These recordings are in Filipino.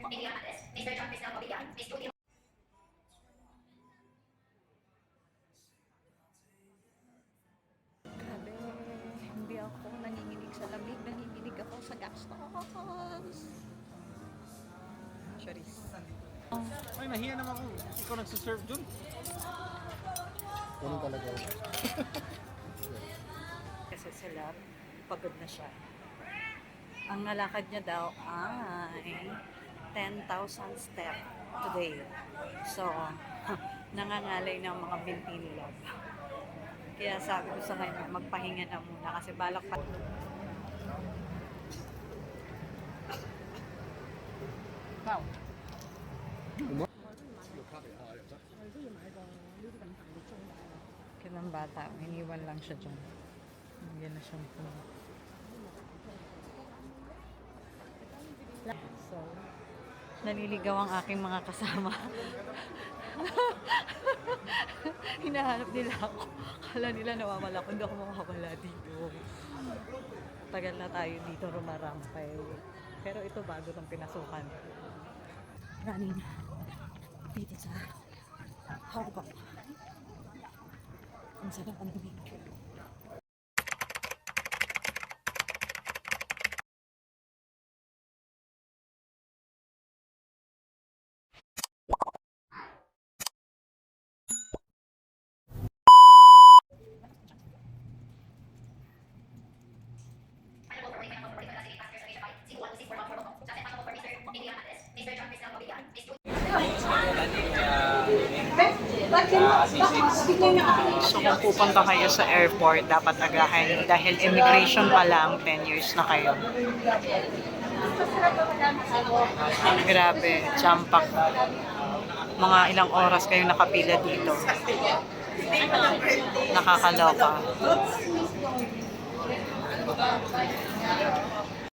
Grabe, hindi ako nanginginig sa lamig, nanginginig ako sa gastos. Charis. Ay, nahiya naman ako. Ikaw nagsiserve dun. Ganun talaga. Kasi sila, pagod na siya. Ang nalakad niya daw ay 10,000 step today. So, nangangalay ng mga binti nila. Kaya sabi ko sa kanya, magpahinga na muna kasi balak pa. Wow. Kinang bata, iniwan lang siya dyan. Hindi na siyang puno. So, naliligaw ang aking mga kasama. Hinahanap nila ako. Kala nila nawawala ko. Hindi ako mawawala dito. Tagal na tayo dito rumarampay. Pero ito bago itong pinasukan. Running dito sa Hong Kong. Ang sarap ang dumi. So kung pupunta kayo sa airport, dapat agahan dahil immigration pa lang, 10 years na kayo. Grabe, jump pack. Mga ilang oras kayo nakapila dito. Nakakaloka.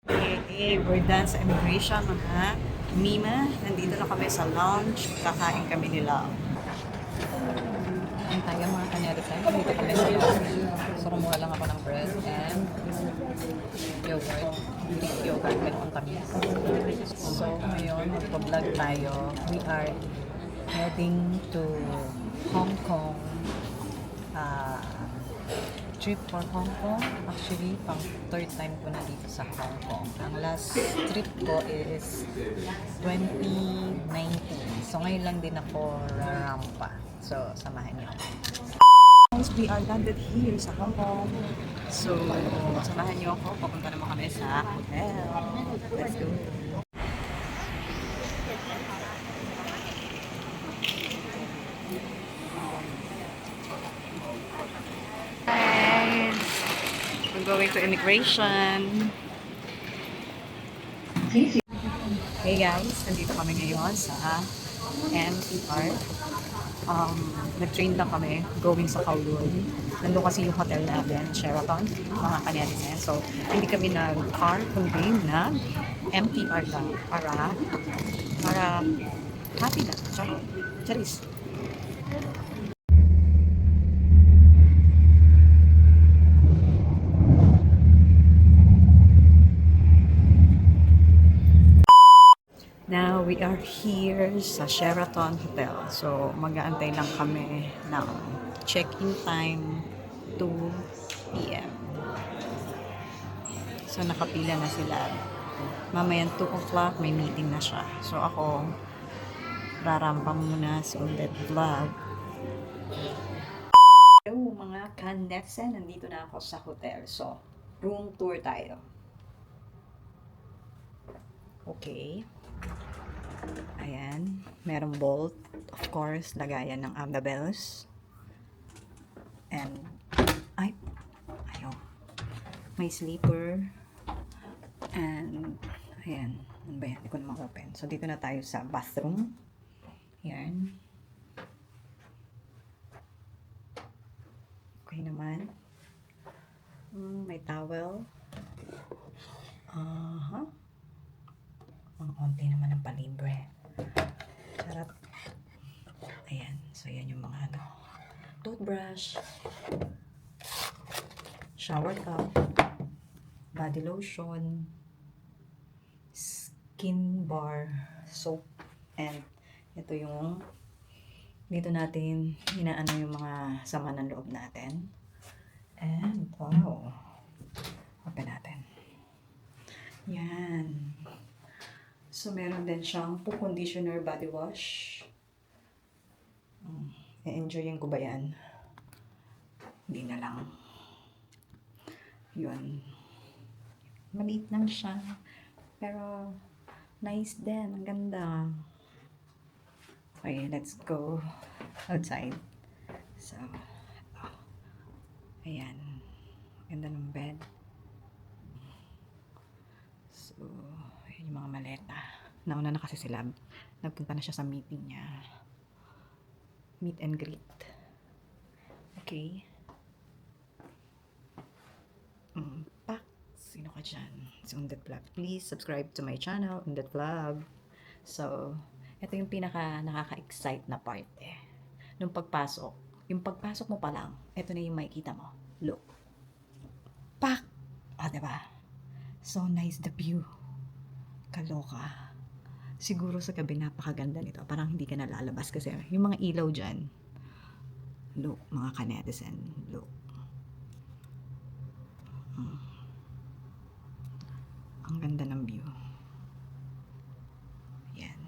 Okay, we're done sa immigration, mga Mima. Nandito na kami sa lounge. Kakain kami nila. Ang tayo mga kanyari tayo. Dito kami sa lounge. So, kumuha lang ako ng bread and yogurt. Greek yogurt with tamis. So, ngayon, magpa-vlog tayo. We are heading to Hong Kong. Trip for Hong Kong. Actually, pang third time ko na dito sa Hong Kong. Ang last trip ko is 2019. So, ngayon lang din ako rampa. So, samahan niyo. We are landed here sa Hong Kong. So, samahan niyo ako. Papunta naman kami sa hotel. Let's go. We're going to immigration. Hey guys, nandito kami ngayon sa MTR. Nag-train lang kami going sa Kowloon. Nandun kasi yung hotel natin, Sheraton, mga kanyarisin. So, hindi kami nag-car, kundi nag-MTR lang para happy na. Charis. Now, we are here sa Sheraton Hotel. So, mag-aantay lang kami ng check-in time 2 p.m. So, nakapila na sila. Mamayang 2 o'clock, may meeting na siya. So, ako, rarampa muna sa ulit vlog. Hello mga kanetsen, nandito na ako sa hotel. So, room tour tayo. Okay. Ayan, merong bolt, of course, lagayan ng bells. And, ayaw. May sleeper. And, ayan, ano ba yan? Hindi ko na ma-open. So, dito na tayo sa bathroom. Ayan. Okay naman. May towel. Ang onti naman ng palibre. Sarap. Ayan. So, yan yung mga toothbrush, shower cup, body lotion, skin bar, soap. And ito yung dito natin inaano yung mga sama ng loob natin. And wow. Open natin. Yan. So meron din siyang poo conditioner body wash. E-enjoyin ko ba yan? Hindi na lang. Yun. Maliit lang siya. Pero nice din. Ang ganda. Okay, let's go outside. So, ayan. Ganda ng bed. So, ayan yung mga maleta. Nauna na kasi sila. Nagpunta na siya sa meeting niya. Meet and greet. Okay. Pak. Sino ka dyan? Si Undet Vlog. Please subscribe to my channel, Undet Vlog. So, ito yung pinaka nakaka-excite na part eh. Nung pagpasok. Yung pagpasok mo pa lang, ito na yung makikita mo. Look. Pak! Diba? So nice the view. Kaloka. Siguro sa gabi napakaganda nito. Parang hindi ka nalalabas kasi yung mga ilaw dyan. Look, mga kanetizen. Look. Ang ganda ng view. Yan.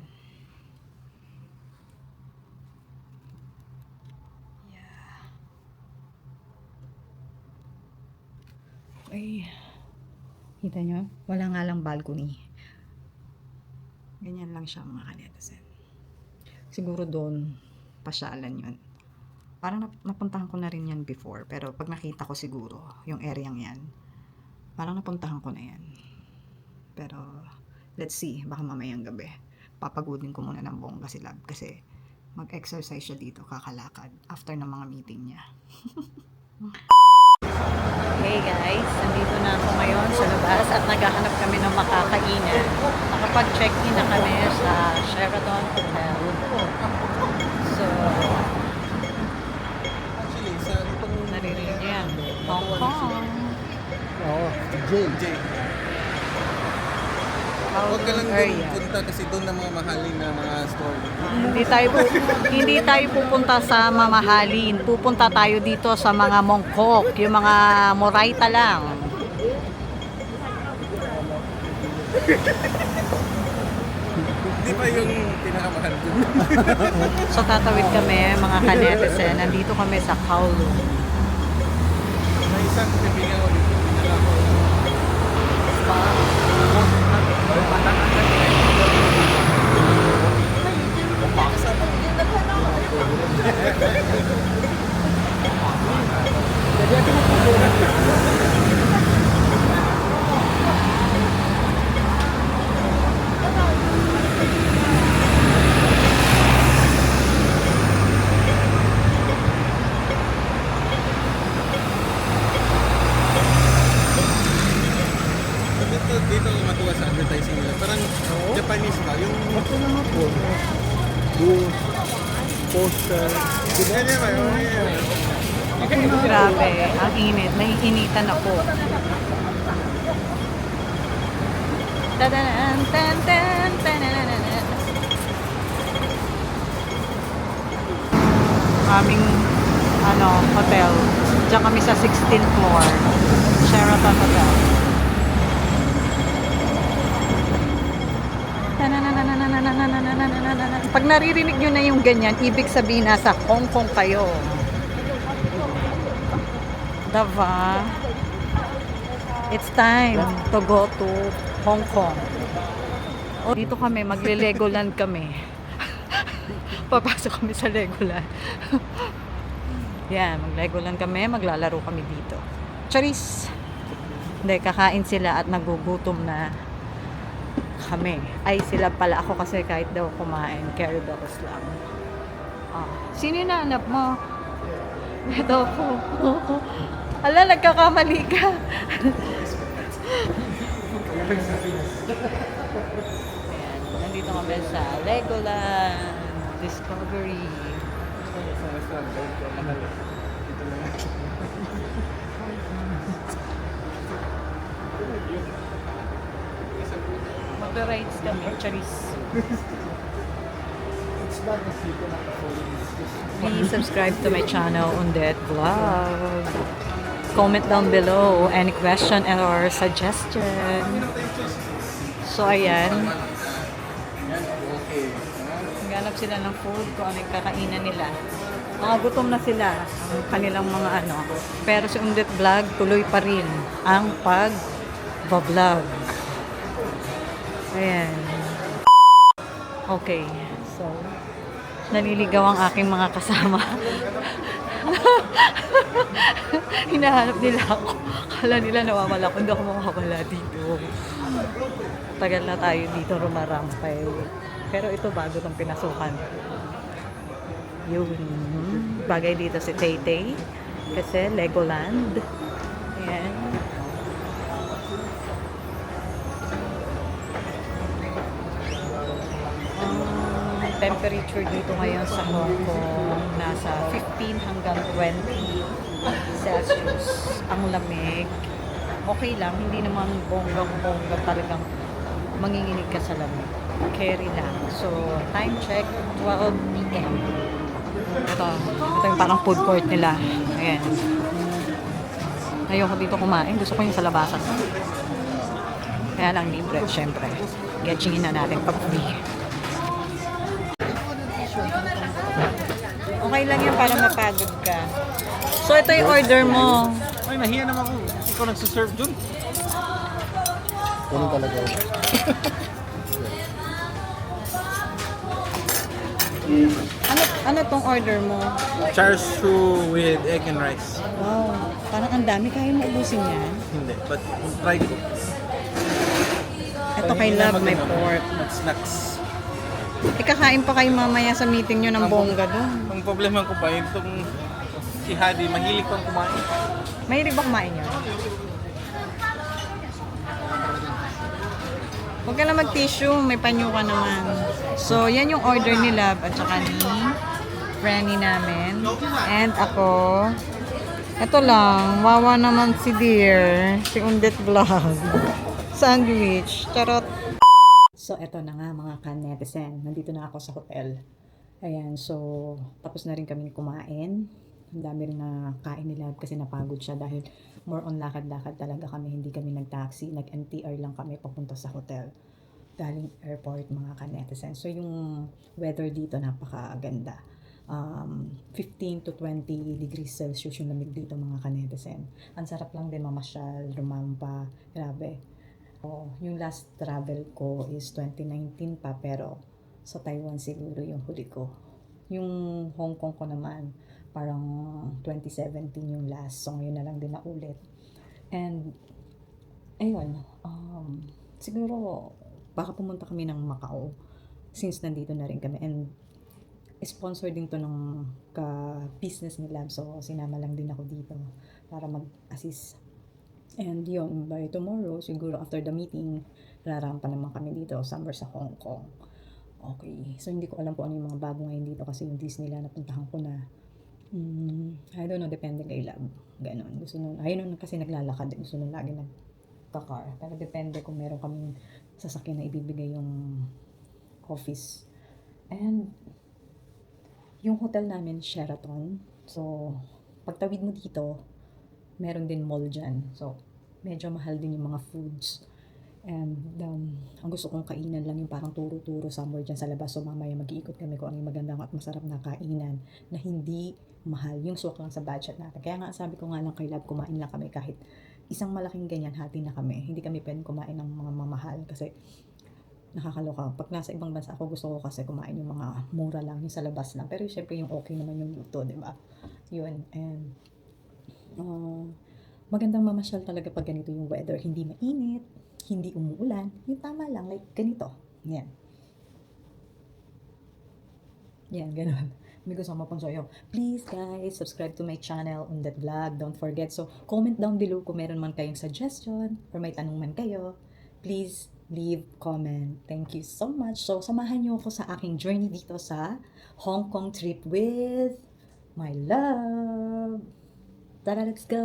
Yeah. Ay. Kita nyo? Wala nga lang balcony. Ganyan lang siya mga kanetizen. Siguro doon, pasyalan yun. Parang napuntahan ko na rin yan before. Pero pag nakita ko siguro, yung areang yan, parang napuntahan ko na yan. Pero, let's see. Baka mamayang gabi. Papagodin ko muna ng bongga si Lab kasi mag-exercise siya dito, kakalakad, after ng mga meeting niya. Hey guys, nandito na ako ngayon sa labas at naghahanap kami ng makakainan. Nakapag-check-in na kami sa Sheraton Hotel. So, Actually, sa itong... naririnig yan. Hong Kong. Oo, J. Huwag ka lang Area. doon punta kasi doon na mga mahalin na mga store. Hindi tayo pupunta sa mamahalin. Pupunta tayo dito sa mga mongkok, yung mga moraita lang. Hindi pa yung pinakamahal doon. So tatawid kami mga kanetizen. Nandito kami sa Kowloon. May isang kaibigan ko dito, pinala ko. Dito matuwa sa advertising nila. Parang Japanese ba? Yung... Ako naman po. Booth, poster. Ganyan ba? Grabe, ang init. Naiinitan ako. Tadanan, tan, tan, tanananan. Aming hotel. Diyan kami sa 16th floor. Sheraton Hotel. Pag naririnig nyo na yung ganyan, ibig sabihin nasa Hong Kong kayo. Diba? It's time to go to Hong Kong. Dito kami, magle-Legoland kami. Papasok kami sa Legoland. Yan, mag-Legoland kami, maglalaro kami dito. Charis! Hindi, kakain sila at nagugutom na kami. Ay, sila pala ako kasi kahit daw kumain, carry balls lang. Sino yung nahanap mo? Ito ako. Ala, nagkakamali ka. Ayan, nandito kami sa Legoland Discovery. Copyrights kami, charis. It's not the people not following. Please subscribe to my channel, Undet Vlog. Comment down below any question or suggestion. So, ayan. Naghanap sila ng food kung ano yung kakainan nila. Mga gutom na sila ang kanilang mga ano. Pero si Undet Vlog tuloy pa rin ang pag-vlog. Ayan. Okay. So, naliligaw ang aking mga kasama. Hinahanap nila ako. Kala nila nawawala ko. Hindi ako mawawala dito. Tagal na tayo dito rumarampay. Pero ito bago itong pinasukan. Yun. Bagay dito si Tay Tay. Kasi Legoland. Ayan. Temperature dito ngayon sa Hong Kong nasa 15 hanggang 20 Celsius. Ang lamig. Okay lang, hindi naman bonggang-bongga talagang manginginig ka sa lamig. Carry lang. So, time check, 12 p.m. Ito yung parang food court nila. Ayan. Ayoko dito kumain. Gusto ko yung sa labasan. Kaya lang libre, syempre. Getchingin na natin pag free. Okay lang yun para mapagod ka. So, ito yung order mo. Ay, nahiya naman ako. Ikaw nagsiserve dun. Ganun talaga. Ano tong order mo? Char siu with egg and rice. Wow, parang ang dami. Kaya mo ubusin yan. Hindi, but try ko. Ito kay Love, may pork. Snacks. Ikakain pa kayo mamaya sa meeting nyo ng bongga doon. Ang problema ko pa, itong si Hadi, mahilig kang kumain. Mahilig ba kumain yun? Huwag ka na mag-tissue, may panyo ka naman. So, yan yung order ni Love at saka ni Franny namin. And ako, ito lang, wawa naman si Dear, si Undet Vlog. Sandwich, charot. So, eto na nga mga ka-netizen. Nandito na ako sa hotel. Ayan, so, tapos na rin kami kumain. Ang dami rin na kain nila kasi napagod siya dahil more on lakad-lakad talaga kami. Hindi kami nag-taxi, nag-MTR lang kami papunta sa hotel. Galing airport mga ka-netizen. So, yung weather dito napakaganda. 15 to 20 degrees Celsius yung lamig dito mga ka-netizen. Ang sarap lang din mamasyal, rumampa. Grabe. Yung last travel ko is 2019 pa pero sa Taiwan siguro yung huli ko. Yung Hong Kong ko naman parang 2017 yung last. So ngayon na lang din naulit. And ayun, siguro baka pumunta kami ng Macau since nandito na rin kami. And sponsor din to ng ka-business ni Lab. So sinama lang din ako dito para mag-assist. And yun, by tomorrow, siguro after the meeting, rarampa naman kami dito, somewhere sa Hong Kong. Okay, so hindi ko alam po ano yung mga bago ngayon dito kasi yung Disneyland napuntahan ko na. I don't know, depende kay Lab. Ganon. Gusto nun, ayun nun kasi naglalakad, gusto nun lagi nagka-car. Pero depende kung meron kaming sasakyan na ibibigay yung office. And yung hotel namin, Sheraton. So, pagtawid mo dito, meron din mall dyan. So, medyo mahal din yung mga foods. And ang gusto kong kainan lang yung parang turo-turo somewhere dyan sa labas. So, mamaya mag-iikot kami kung ano yung magandang at masarap na kainan na hindi mahal. Yung swak lang sa budget natin. Kaya nga, sabi ko nga lang kay Lab, kumain lang kami kahit isang malaking ganyan, hati na kami. Hindi kami pwedeng kumain ng mga mamahal kasi nakakaloka. Pag nasa ibang bansa ako, gusto ko kasi kumain yung mga mura lang, yung sa labas lang. Pero syempre yung okay naman yung luto, di ba? Yun. And magandang mamasyal talaga pag ganito yung weather. Hindi mainit, hindi umuulan. Yung tama lang, like ganito. Yan. Yan, ganun. May gusto mo pang soyo. Please guys, subscribe to my channel, Undet Vlog. Don't forget. So, comment down below kung meron man kayong suggestion or may tanong man kayo. Please leave comment. Thank you so much. So, samahan niyo ako sa aking journey dito sa Hong Kong trip with my love. Tara, let's go!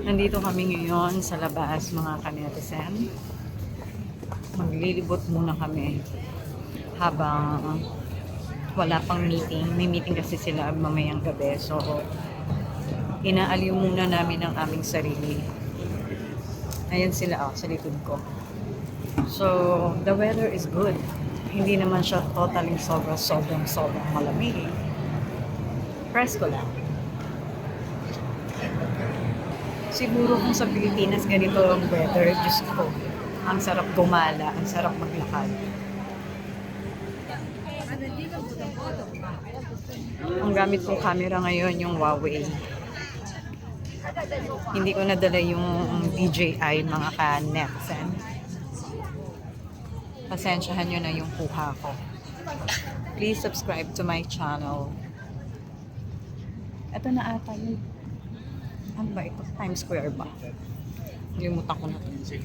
Nandito kami ngayon sa labas mga ka-netizen. Maglilibot muna kami habang wala pang meeting. May meeting kasi sila mamayang gabi. So, inaaliw muna namin ang aming sarili. Ayan sila sa likod ko. So, the weather is good. Hindi naman siya totally sobrang malamig. Presko lang. Siguro kung sa Pilipinas ganito ang weather, Diyos ko, ang sarap gumala, ang sarap maglakad. Ang gamit kong camera ngayon yung Huawei. Hindi ko nadala yung DJI mga ka-nexen. Pasensyahan nyo na yung kuha ko. Please subscribe to my channel. Ito na ata yun. Ano ba ito? Times Square ba? Limutan ko na ito.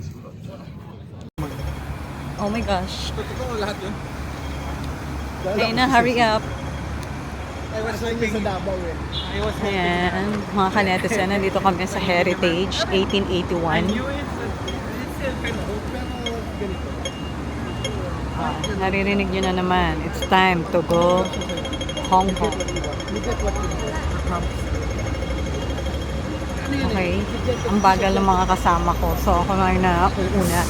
Oh my gosh. Totoo lahat yun. Ayun na, hurry up. I was hoping sa Davao eh. I was hoping. Ayan, mga kanetizen, nandito kami sa Heritage 1881. Naririnig nyo na naman. It's time to go Hong Kong. Okay. Ang bagal ng mga kasama ko. So, ako na yung nauuna.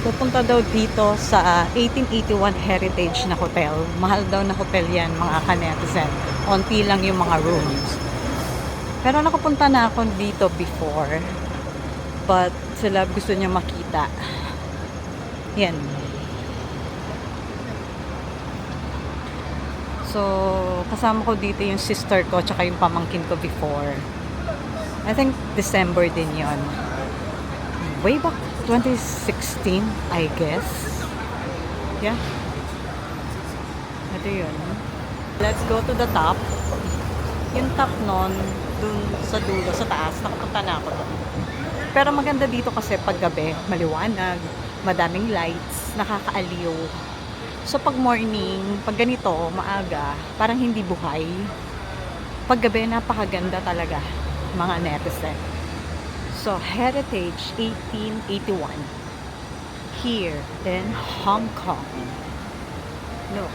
Pupunta daw dito sa 1881 Heritage na hotel. Mahal daw na hotel yan, mga kanetizen. Onti lang yung mga rooms. Pero nakapunta na ako dito before. But sila gusto niya makita. Yan. So, kasama ko dito yung sister ko tsaka yung pamangkin ko before. I think December din yon. Way back 2016, I guess. Yeah. Ito yun. Let's go to the top. Yung top nun, dun sa dulo, sa taas, nakapunta na ako doon. Pero maganda dito kasi pag gabi, maliwanag, madaming lights, nakakaaliw. So pag morning, pag ganito, maaga, parang hindi buhay. Pag gabi, napakaganda talaga, mga netizen. So, Heritage 1881 here in Hong Kong. Look.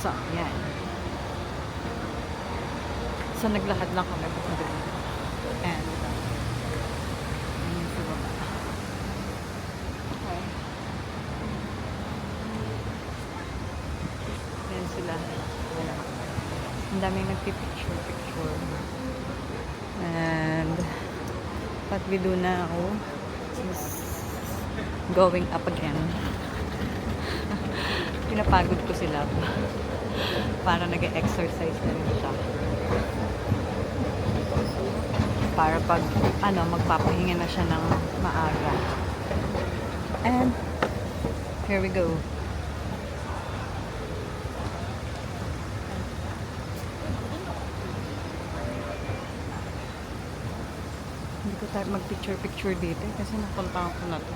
So, yan. So, naglakad lang kami papunta dito. And, sa baba. Okay. Yan sila. Wala. Ang daming nagpipicture. And what we do now is going up again. Pinapagod ko sila para nag-exercise na rin siya. Para pag magpapahinga na siya ng maaga. And here we go. Hindi ko tayo mag-picture dito kasi napunta ko na to.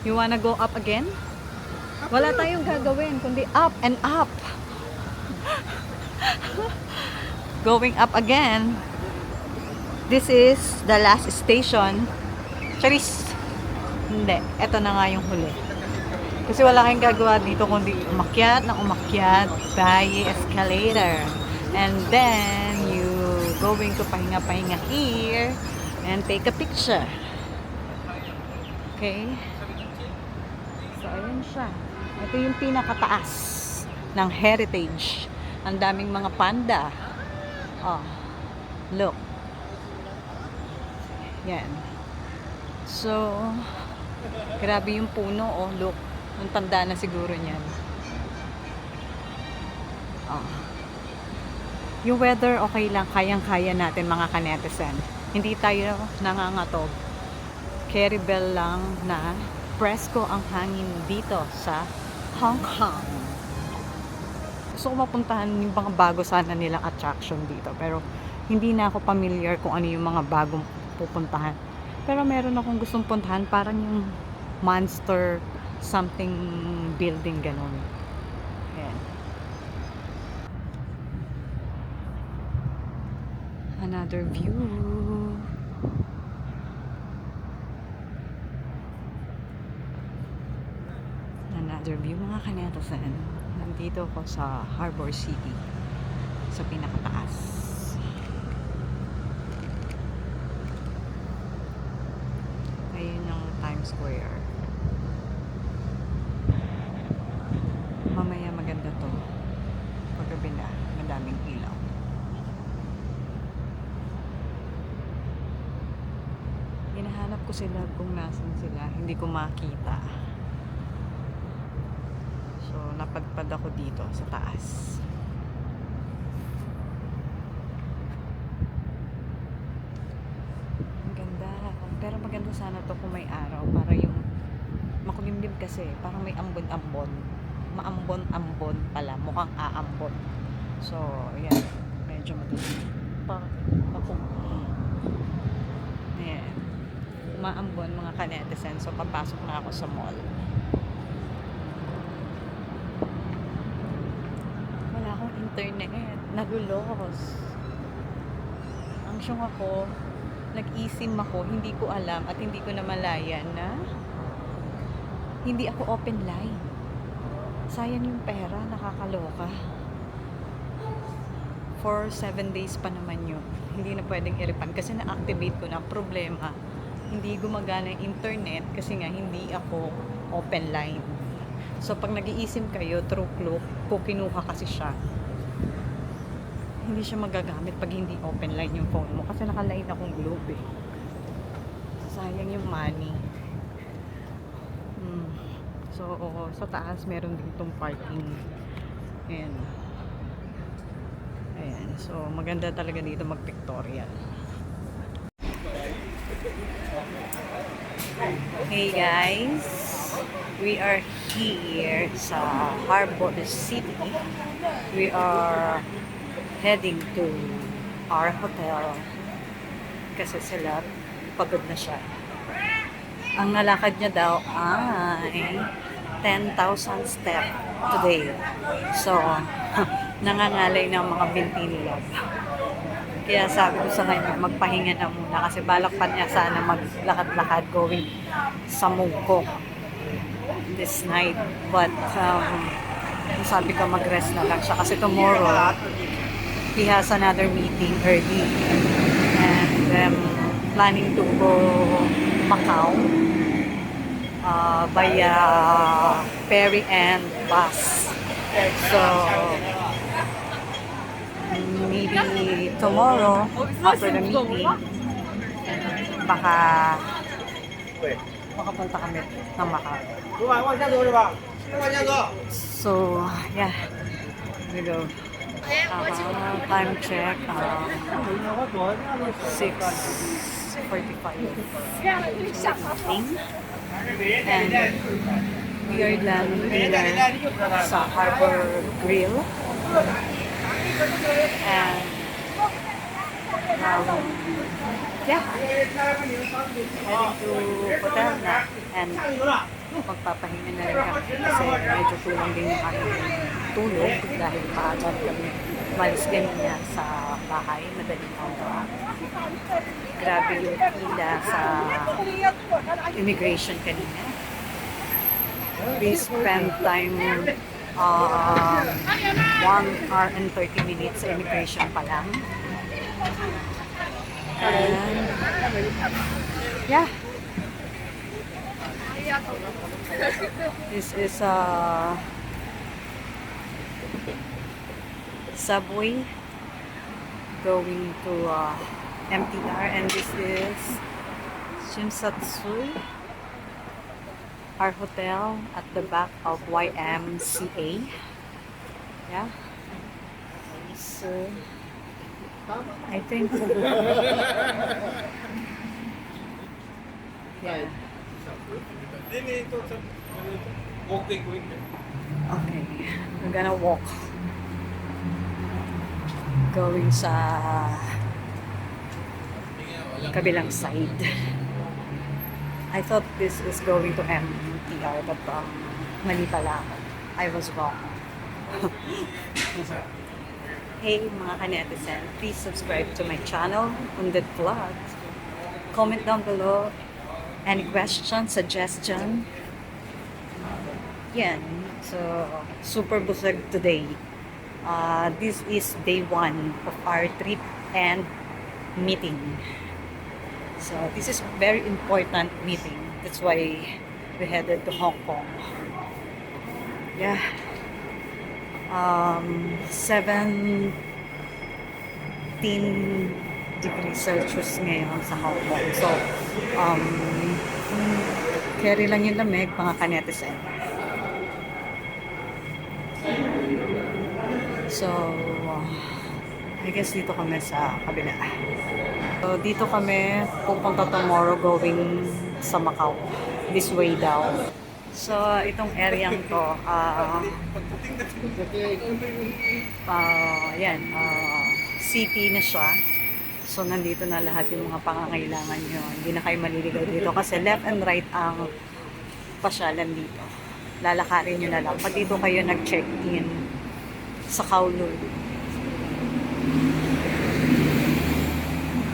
You wanna go up again? Wala tayong gagawin kundi up and up. Going up again. This is the last station. Charis. Hindi. Ito na nga yung huli. Kasi wala kayong gagawa dito kundi umakyat by escalator. And then, you going to pahinga here and take a picture. Okay? So, ayun siya. Ito yung pinakataas ng Heritage. Ang daming mga panda. Oh, look. Yan. So, grabe yung puno. Oh, look. Ang tanda na siguro niyan. Oh. Yung weather, okay lang. Kayang-kaya natin mga kanetizen. Hindi tayo nangangatog. Carry bell lang na presko ang hangin dito sa Hong Kong. Gusto ko mapuntahan yung mga bago sana nilang attraction dito. Pero hindi na ako familiar kung ano yung mga bagong pupuntahan. Pero meron akong gustong puntahan. Parang yung monster something building ganon. Ayan. Another view. Another view mga kanetasan. Nandito ako sa Harbor City. Sa pinakataas. Ayun ang Times Square. Mamaya maganda to. Paggabi na, madaming ilaw. Hinahanap ko sila kung nasan sila. Hindi ko makita. So, napadpad ako dito sa taas. Ang ganda. Pero maganda sana to kung may araw. Para yung makulimlim kasi. Parang may ambon-ambon. Maambon-ambon pala. Mukhang aambon. So, yan. Medyo madilim. Parang ayan. Maambon mga kanetizen. So, papasok na ako sa mall. Wala akong internet. Nagulos. Ang syong ako, nag-eSIM ako, hindi ko alam at hindi ko namalayan na hindi ako open line. Sayang yung pera, nakakaloka. For 7 days pa naman yun. Hindi na pwedeng i-refund kasi na-activate ko na. Problema, hindi gumagana yung internet kasi nga hindi ako open line. So pag nag-iisim kayo through Klook, kung kinuha kasi siya, hindi siya magagamit pag hindi open line yung phone mo kasi naka-line akong Globe eh. Sayang yung money. So sa taas meron ditong parking. Ayan. Ayan. So maganda talaga dito mag-pictorial. Hey guys, we are here sa Harbor City. We are heading to our hotel kasi sila pagod na siya. Ang nalakad niya daw ay 10,000 step today. So, nangangalay ng mga binti nila. Kaya sabi ko sa kanya, magpahinga na muna kasi balak pa niya sana maglakad-lakad going sa Mungko this night. But, sabi ko mag-rest na lang siya kasi tomorrow, he has another meeting early. And planning to go Macau via ferry and bus. So, maybe tomorrow, after the meeting, baka makapunta kami ng Macau. So, yeah. We go. Time check. 6:45. And we are landing sa Harbor Grill. And yeah, heading to hotel na. And magpapahinga na rin kami kasi medyo kulang din yung aming tulog dahil paagad kami malis kanina sa bahay, madaling araw. Grabe yung pila sa immigration kanina. We spent time 1 hour and 30 minutes sa immigration pa lang. And yeah, this is subway going to MTR, and this is Shinsatsui, our hotel at the back of YMCA. Yeah, so I think yeah. Okay, we're gonna walk going sa kabilang side. I thought this is going to MTR, but mali pala ako. I was wrong. Hey mga kanetizen, please subscribe to my channel, Undet Vlog. Comment down below any question, suggestion. Yan. So, super busog today. This is day 1 of our trip and meeting. So, this is very important meeting. That's why we headed to Hong Kong. Yeah. 17 degrees Celsius ngayon sa Hong Kong. So, carry lang yung lamig, mga kanetizen. So, I guess dito kami sa kabila. So, dito kami pupunta tomorrow going sa Macau. This way down. So, itong area to, city na siya. So, nandito na lahat yung mga pangangailangan nyo. Hindi na kayo maliligaw dito kasi left and right ang pasyalan dito. Lalakarin nyo na lang. Pag dito kayo nag-check-in sa Kowloon.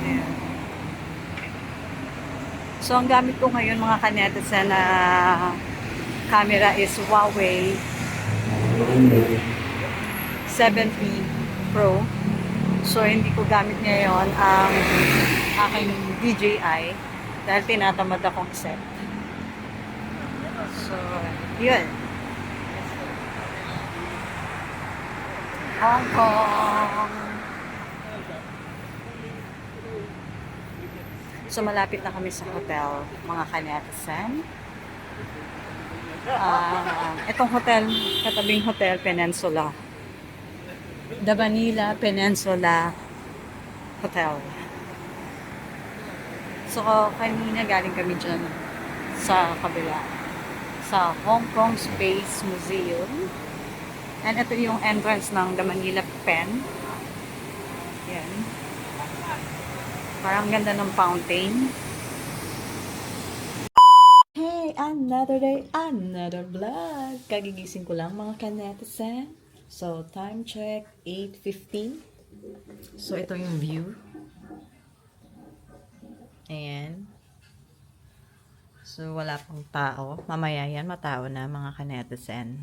Ayan. So, ang gamit ko ngayon mga kanetizen na camera is Huawei 7P Pro. So, hindi ko gamit ngayon ang aking DJI dahil tinatamad akong set. So, yun. Hong Kong. So, malapit na kami sa hotel, mga kanetizen. Itong hotel, katabing hotel, Peninsula. The Manila Peninsula Hotel. So, kanina galing kami dyan sa kabila. Sa Hong Kong Space Museum. And ito yung entrance ng The Manila Pen. Yan. Parang ganda ng fountain. Hey, another day, another vlog. Kagigising ko lang mga kanetizen. So, time check, 8:15. So, ito yung view. Ayan. So, wala pang tao. Mamaya yan, matao na mga kanetizen.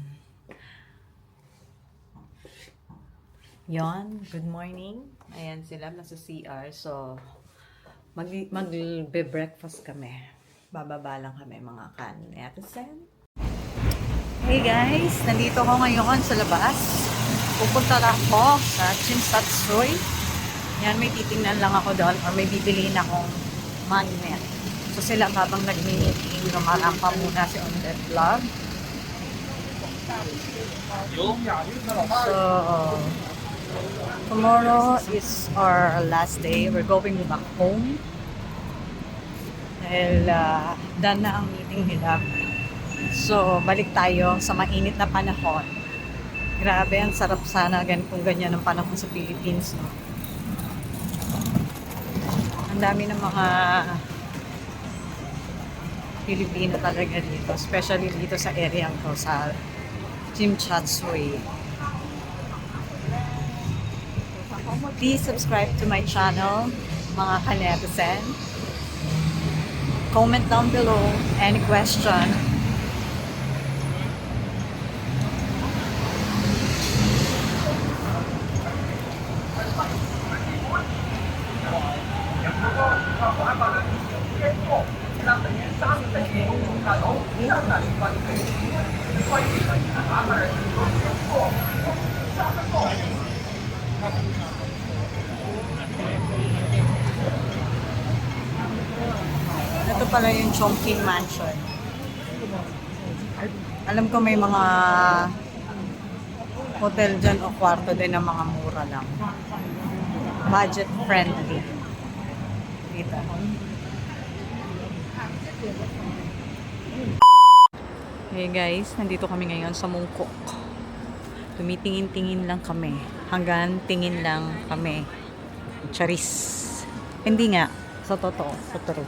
Yon, good morning. Ayan sila, nasa CR. So, magbe-breakfast kami. Bababa lang kami mga kanetizen. Hey guys, nandito ko ngayon sa labas. Pupunta lang ako sa Chinsatsoy. Yan, may titingnan lang ako doon or may bibiliin akong magnet. So sila habang nag-meeting, lumarampa muna si Undet Vlog. So, tomorrow is our last day. We're going back home. Dahil done na ang meeting nila. So, balik tayo sa mainit na panahon. Grabe, ang sarap sana kung ganyan ang panahon sa Philippines, no? Ang dami ng mga Pilipino talaga dito. Especially dito sa area ko, sa Chinsatsoy. Please subscribe to my channel, mga kanetizen. Comment down below any question. Ito pala yung Chongqing Mansion. Alam ko may mga hotel dyan o kwarto din na mga mura lang. Budget friendly. Dito. Hey guys, nandito kami ngayon sa Mongkok. Tumitingin-tingin lang kami. Hanggang tingin lang kami. Charis. Hindi nga. Sa totoo. Sa true.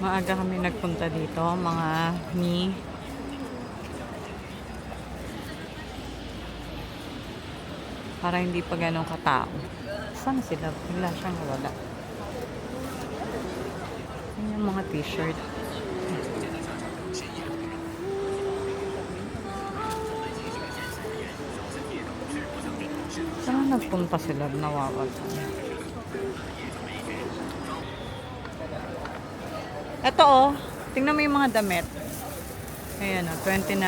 Maaga kami nagpunta dito, mga ni para hindi pa ganun katao. Saan sila? Bigla siyang wala. Yan yung mga t-shirt. Saan nagpunta sila? Nawawala. Ito oh, tingnan mo yung mga damit. Ayan oh, 29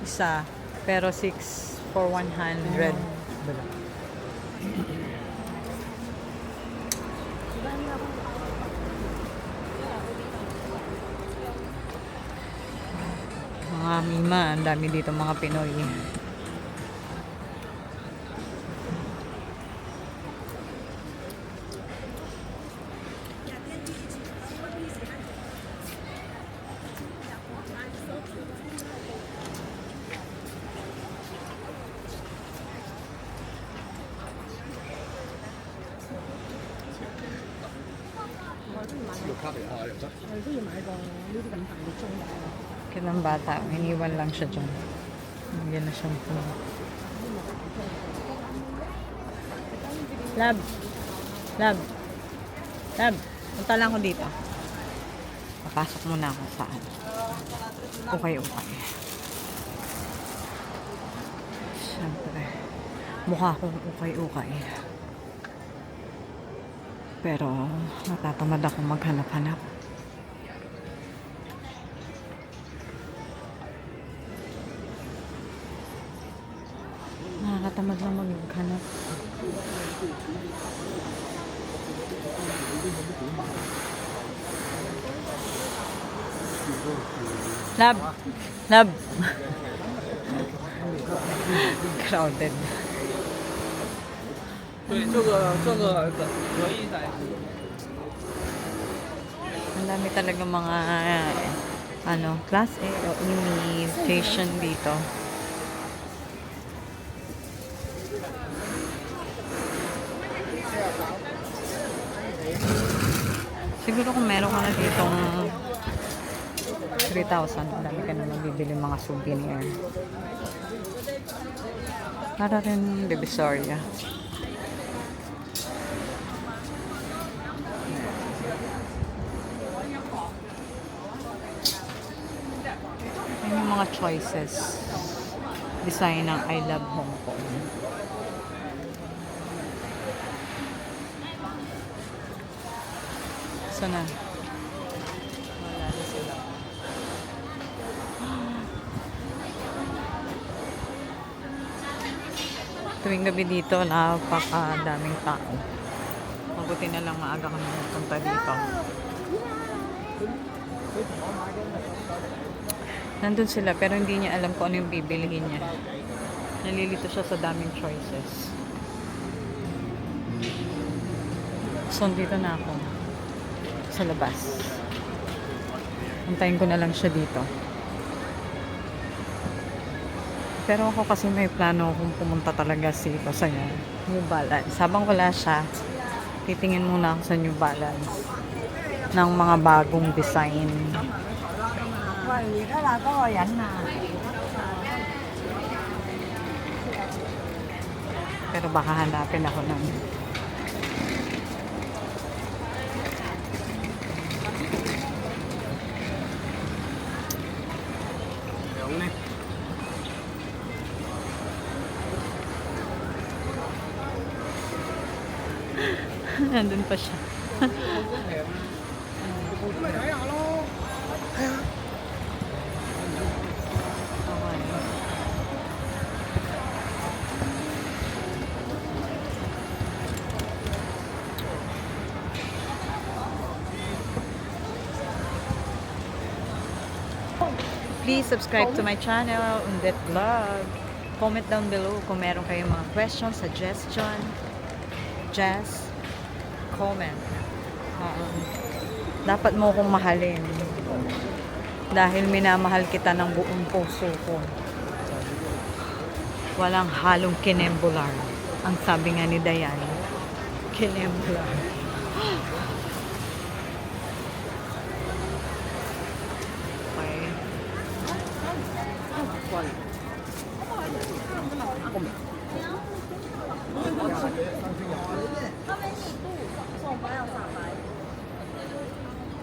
isa, pero 6 for 100. Mga mima, ang dami dito mga Pinoy. Kinang bata, iniwan lang siya dyan. Nagyan na siyang po. Lab. Lab. Lab. Punta lang ako dito. Papasok muna ako saan. Ukay-ukay. Siyempre. Mukha akong ukay-ukay. Pero natatamad ako maghanap-hanap. Nakakatamad lang maghanap. Lab. Lab. Crowded. 对，这个可以在。 Ang dami talaga mga ano, class A o imitation dito. Siguro kung meron ka na ditong 3,000, ang dami ka na mabibili mga souvenir. Para rin Divisoria. Yan yung mga choices. Design ng I Love Hong Kong. Sana. Wala na sila. Tuwing gabi dito, napakadaming tao. Mabuti na lang maaga kami nagpunta dito. Nandun sila pero hindi niya alam kung ano yung bibilihin niya. Nalilito siya sa daming choices. So, dito na ako. Sa labas. Antayin ko na lang siya dito. Pero ako kasi may plano kung pumunta talaga dito sa New Balance. Habang wala siya, titingin muna ako sa New Balance ng mga bagong design. Pero baka hanapin ako ng nandun pa siya. Please subscribe to my channel, Undet Vlog. Comment down below kung meron kayong mga questions, suggestion. Just comment. Dapat mo kong mahalin. Dahil minamahal kita ng buong puso ko. Walang halong kinembular. Ang sabi nga ni Dayan, kinembular.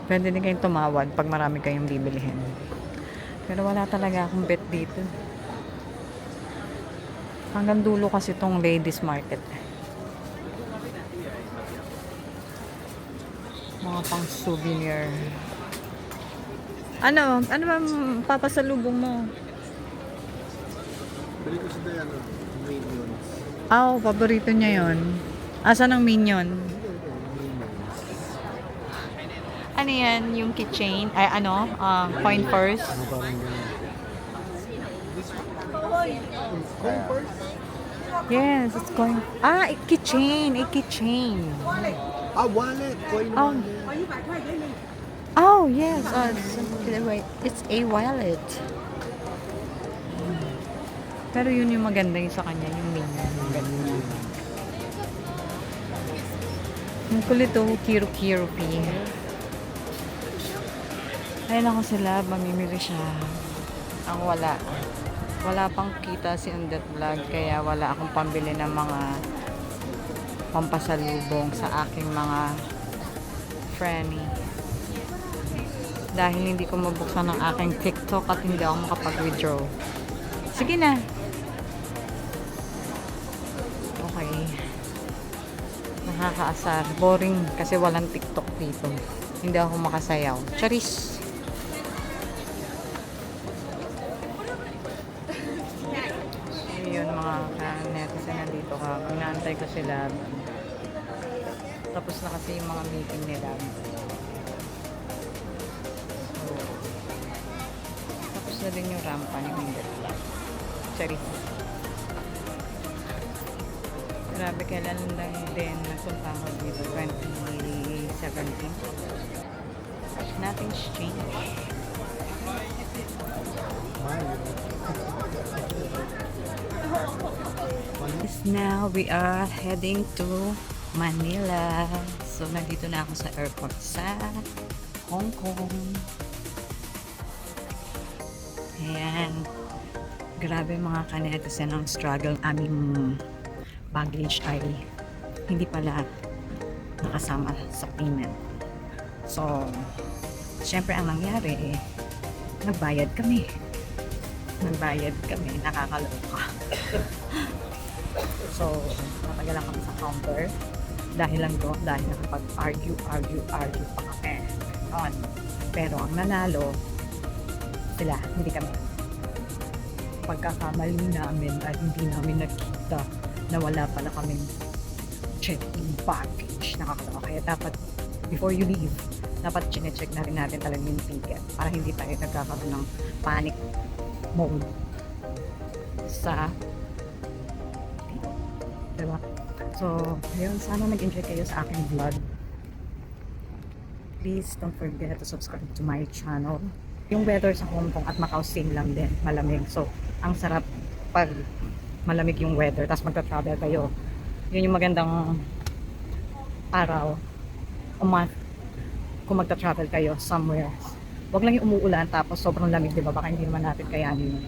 Pwede din kayong tumawad pag marami kayong bibilihin. Pero wala talaga akong bet dito. Hanggang dulo kasi tong ladies market. Mga pang souvenir. Ano ba papasalubong mo? Bili ko si Diana. Minions. Paborito niya yon. Asan ang minion? Ano yan? Yung keychain? Ay, coin purse? Parang ganun. Yes, it's coin. A keychain. A keychain. Wallet. Coin Oh. wallet. Oh, yes. Wait, it's a wallet. Pero yun yung maganda yung sa kanya, yung minion. Yung ganun. Yung kulit Kiro-Kiro-P. Ayun ako sila, mamimili siya. Ang wala. Wala pang kita si Undet Vlog, kaya wala akong pambili ng mga pampasalubong sa aking mga friendly. Dahil hindi ko mabuksan ang aking TikTok at hindi ako makapag-withdraw. Sige na. Okay. Nakakaasar. Boring kasi walang TikTok dito. Hindi ako makasayaw. Charis! Yun mga ka-netizen nandito ka. Inaantay ko sila. Tapos na kasi yung mga meeting nila. Tapos na din yung rampa ni Windet. Charis. Grabe, kailan lang din nagpunta ako dito, 2017. Nothing's changed. Now we are heading to Manila. So, nandito na ako sa airport sa Hong Kong. Ayan. Grabe mga kanetizen ang struggle. Aming baggage ay hindi pala nakasama sa payment. So, syempre ang nangyari nagbayad kami. Nakakaloka. So, matagal lang kami sa counter. Dahil nakapag-argue pa kami. Pero ang nanalo, sila, hindi kami. Pagkakamali namin at hindi namin nakita na wala pala kaming check-in package. Nakakaloka. Kaya dapat, before you leave, dapat chinecheck na rin natin talaga yung ticket para hindi tayo nagkakaroon ng panic mode sa diba? So, yun, sana nag-enjoy kayo sa aking vlog. Please don't forget to subscribe to my channel. Yung weather sa Hong Kong at Macau same lang din, malamig. So, ang sarap pag malamig yung weather, tapos magta-travel kayo. Yun yung magandang araw o month kung magta-travel kayo somewhere. Huwag lang yung umuulan tapos sobrang lamig, diba? Baka hindi naman natin kayanin.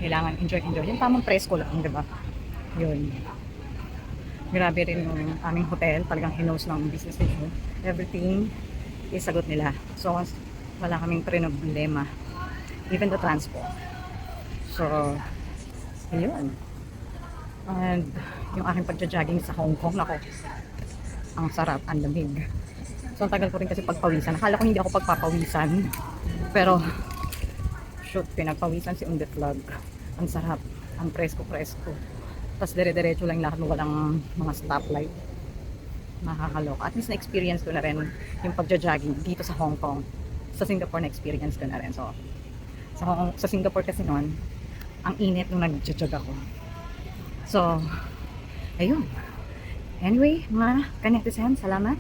Kailangan enjoy. Yung tamang presko lang, diba? Yun. Grabe rin yung aming hotel. Talagang hinos ng business nation. Everything is sagot nila. So, wala kaming problema. Even the transport. So, yun. And yung aking pagja-jogging sa Hong Kong, nako, ang sarap, ang lamig. So, ang tagal ko rin kasi pagpawisan. Akala ko hindi ako pagpapawisan. Pero, shoot, pinagpawisan si Undet Vlog. Ang sarap, ang presko-presko. Tapos dire-diretso lang lahat, walang mga stoplight. Nakakaloka. At least na-experience ko na rin yung pagja-jogging dito sa Hong Kong. Sa Singapore na-experience ko na rin. So, sa Singapore kasi noon, ang init nung nag-jog ako. So, ayun. Anyway, mga kanetizen, salamat.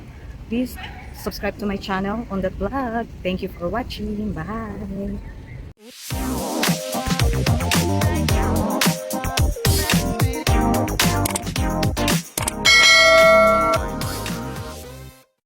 Please subscribe to my channel on that vlog. Thank you for watching. Bye!